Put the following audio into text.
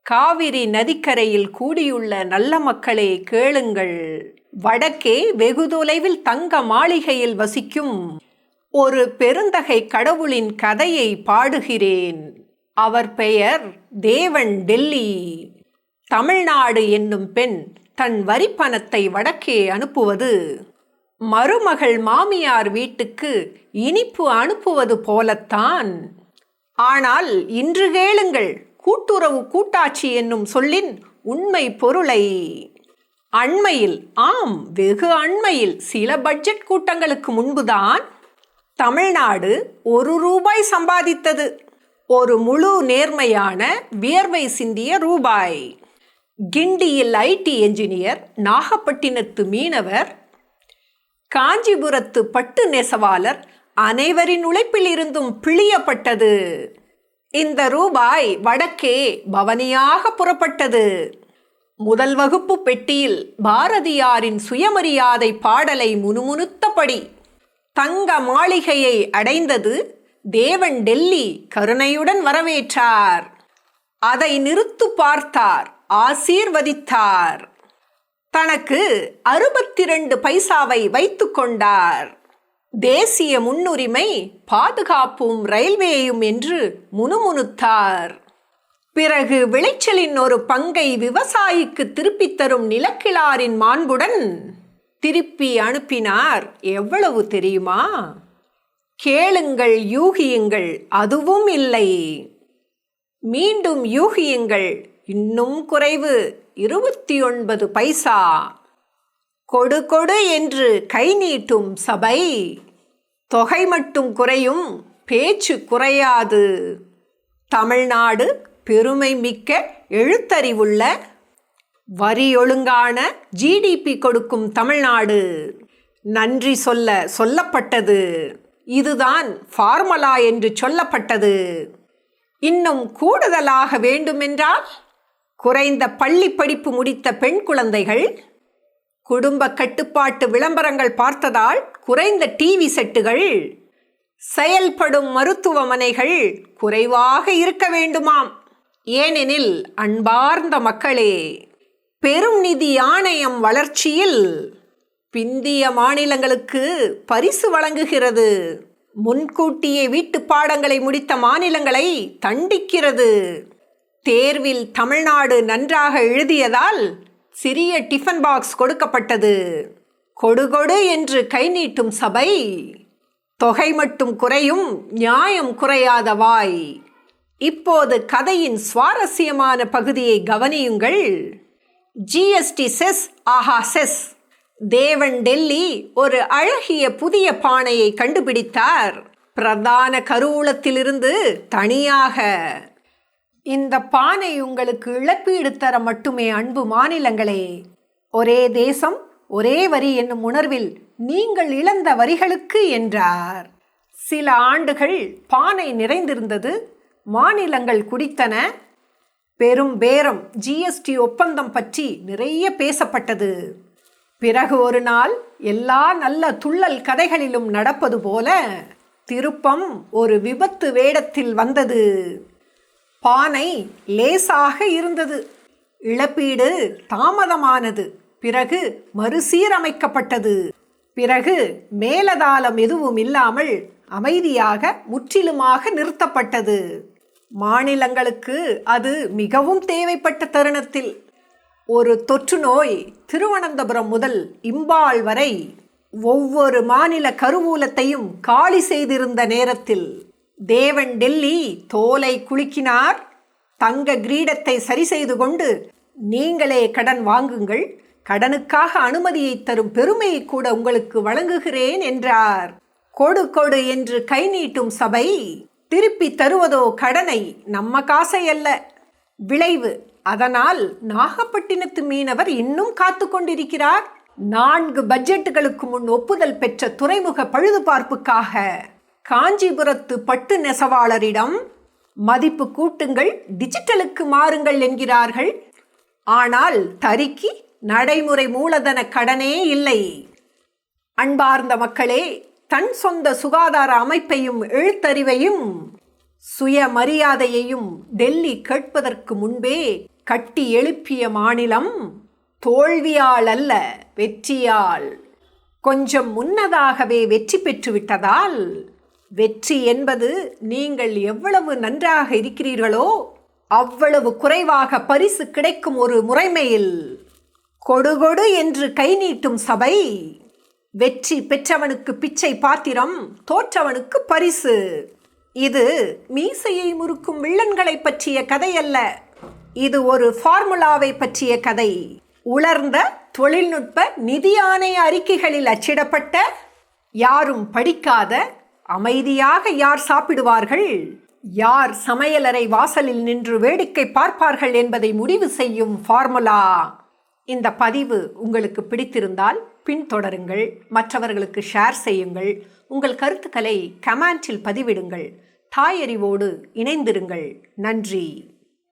காவிரி நதிக்கரையில் கூடியுள்ள நல்ல மக்களே கேளுங்கள். வடக்கே வெகு தொலைவில் தங்க மாளிகையில் வசிக்கும் ஒரு பெருந்தகை கடவுளின் கதையை பாடுகிறேன். அவர் பெயர் தேவன் டெல்லி. தமிழ்நாடு என்னும் பெண் தன் வரிப்பணத்தை வடக்கே அனுப்புவது மருமகள் மாமியார் வீட்டுக்கு இனிப்பு அனுப்புவது போலத்தான். ஆனால் இன்று கேளுங்கள் கூட்டுறவு கூட்டாட்சி என்னும் சொல்லின் உண்மை பொருளை. அண்மையில், வெகு அண்மையில், சில பட்ஜெட் கூட்டங்களுக்கு முன்புதான் தமிழ்நாடு ₹1 சம்பாதித்தது. ஒரு முழு நேர்மையான வியர்வை சிந்திய ரூபாய். கிண்டியில் IT என்ஜினியர், நாகப்பட்டினத்து மீனவர், காஞ்சிபுரத்து பட்டு நெசவாளர் அனைவரின் உழைப்பில் இருந்தும் பிழியப்பட்டது. இந்த ரூபாய் வடக்கே பவனியாக புறப்பட்டது. முதல் வகுப்பு பெட்டியில் பாரதியாரின் சுயமரியாதை பாடலை முணுமுணுத்தபடி தங்க மாளிகையை அடைந்தது. தேவன் டெல்லி கருணையுடன் வரவேற்றார். அதை நிறுத்து பார்த்தார், ஆசீர்வதித்தார். தனக்கு 62 பைசாவை வைத்து கொண்டார். தேசிய முன்னுரிமை பாதுகாப்பும் ரயில்வேயும் என்று முணுமுணுத்தார். பிறகு விளைச்சலின் ஒரு பங்கை விவசாயிக்கு திருப்பித் தரும் நிலக்கிழாரின் மாண்புடன் திருப்பி அனுப்பினார். எவ்வளவு தெரியுமா? கேளுங்கள், யூகியுங்கள். அதுவும் இல்லை. மீண்டும் யூகியுங்கள். இன்னும் குறைவு, 29 பைசா. கொடு கொடு என்று கை நீட்டும் சபை. தொகை மட்டும் குறையும், பேச்சு குறையாது. தமிழ்நாடு பெருமை மிக்க, எழுத்தறிவுள்ள, வரி ஒழுங்கான, GDP கொடுக்கும் தமிழ்நாடு. நன்றி சொல்லப்பட்டது. இதுதான் ஃபார்முலா என்று சொல்லப்பட்டது. இன்னும் கூடுதலாக வேண்டுமென்றால் குறைந்த பள்ளி படிப்பு முடித்த பெண் குழந்தைகள், குடும்ப கட்டுப்பாட்டு விளம்பரங்கள் பார்த்ததால் குறைந்த டிவி செட்டுகள், செயல்படும் மருத்துவமனைகள் குறைவாக இருக்க வேண்டுமாம். ஏனெனில் அன்பார்ந்த மக்களே, பெரும் நிதி ஆணையம் வளர்ச்சியில் பிந்திய மாநிலங்களுக்கு பரிசு வழங்குகிறது. முன்கூட்டியே வீட்டு பாடங்களை முடித்த மாநிலங்களை தண்டிக்கிறது. தேர்வில் தமிழ்நாடு நன்றாக எழுதியதால் சிறிய டிஃபன் பாக்ஸ் கொடுக்கப்பட்டது. கொடு கொடு என்று கை நீட்டும் சபை. தொகை மட்டும் குறையும், நியாயம் குறையாத வாய். இப்போது கதையின் சுவாரஸ்யமான பகுதியை கவனியுங்கள். GST செஸ், ஆஹா செஸ். தேவன் டெல்லி ஒரு அழகிய புதிய பானையை கண்டுபிடித்தார், பிரதான கருவூலத்திலிருந்து தனியாக. இந்த பானை உங்களுக்கு இழப்பீடு தர மட்டுமே அன்பு மாநிலங்களே. ஒரே தேசம் ஒரே வரி என்னும் உணர்வில் நீங்கள் இழந்த வரிகளுக்கு என்றார். சில ஆண்டுகள் பானை நிறைந்திருந்தது. மாநிலங்கள் குடித்தன. பெரும் பேரம், GST ஒப்பந்தம் பற்றி நிறைய பேசப்பட்டது. பிறகு ஒரு நாள், எல்லா நல்ல துள்ளல் கதைகளிலும் நடப்பது போல, திருப்பம் ஒரு விபத்து வேடத்தில் வந்தது. பானை லேசாக இருந்தது. இழப்பீடு தாமதமானது. பிறகு மறுசீரமைக்கப்பட்டது. பிறகு மேலதாளம் எதுவும் இல்லாமல் அமைதியாக முற்றிலுமாக நிறுத்தப்பட்டது. மாநிலங்களுக்கு அது மிகவும் தேவைப்பட்ட தருணத்தில். ஒரு தொற்று நோய் திருவனந்தபுரம் முதல் இம்பால் வரை ஒவ்வொரு மாநில கருவூலத்தையும் காலி செய்திருந்த நேரத்தில் தேவன் டெல்லி தோலை குலுக்கினார். தங்க கிரீடத்தை சரி செய்து கொண்டு, நீங்களே கடன் வாங்குங்கள், கடனுக்காக அனுமதியை தரும் பெருமையை கூட உங்களுக்கு வழங்குகிறேன் என்றார். கொடு கொடு என்று கை நீட்டும் சபை. திருப்பி தருவதோ கடனை, நம்ம காசை அல்ல. விளைவு, அதனால் நாகப்பட்டினத்து மீனவர் இன்னும் காத்து கொண்டிருக்கிறார். 4 பட்ஜெட்டுகளுக்கு முன் ஒப்புதல் பெற்ற துறைமுக பழுதுபார்ப்புக்காக காஞ்சிபுரத்து பட்டு நெசவாளரிடம் மதிப்பு கூட்டுங்கள், டிஜிட்டலுக்கு மாறுங்கள் என்கிறார்கள். ஆனால் தறிக்கு நடைமுறை மூலதன கடனே இல்லை. அன்பார்ந்த மக்களே, தன் சொந்த சுகாதார அமைப்பையும் எழுத்தறிவையும் சுயமரியாதையையும் டெல்லி கேட்பதற்கு முன்பே கட்டி எழுப்பிய மாநிலம் தோல்வியால் அல்ல, வெற்றியால். கொஞ்சம் முன்னதாகவே வெற்றி பெற்றுவிட்டதால், வெற்றி என்பது நீங்கள் எவ்வளவு நன்றாக இருக்கிறீர்களோ அவ்வளவு குறைவாக பரிசு கிடைக்கும் ஒரு முறைமையில். கொடு கொடு என்று கை நீட்டும் சபை, வெற்றி பெற்றவனுக்கு பிச்சை பாத்திரம், தோற்றவனுக்கு பரிசு. இது மீசையை முறுக்கும் வில்லன்களை பற்றிய கதை அல்ல, இது ஒரு ஃபார்முலாவை பற்றிய கதை. உலர்ந்த தொழில்நுட்ப நிதி ஆணைய அறிக்கைகளில் அச்சிடப்பட்ட, யாரும் படிக்காத, அமைதியாக யார் சாப்பிடுவார்கள், யார் சமையலறை வாசலில் நின்று வேடிக்கை பார்ப்பார்கள் என்பதை முடிவு செய்யும் ஃபார்முலா. இந்த பதிவு உங்களுக்கு பிடித்திருந்தால் பின்தொடருங்கள், மற்றவர்களுக்கு ஷேர் செய்யுங்கள், உங்கள் கருத்துக்களை கமெண்டில் பதிவிடுங்கள். தாயறிவோடு இணைந்திருங்கள். நன்றி.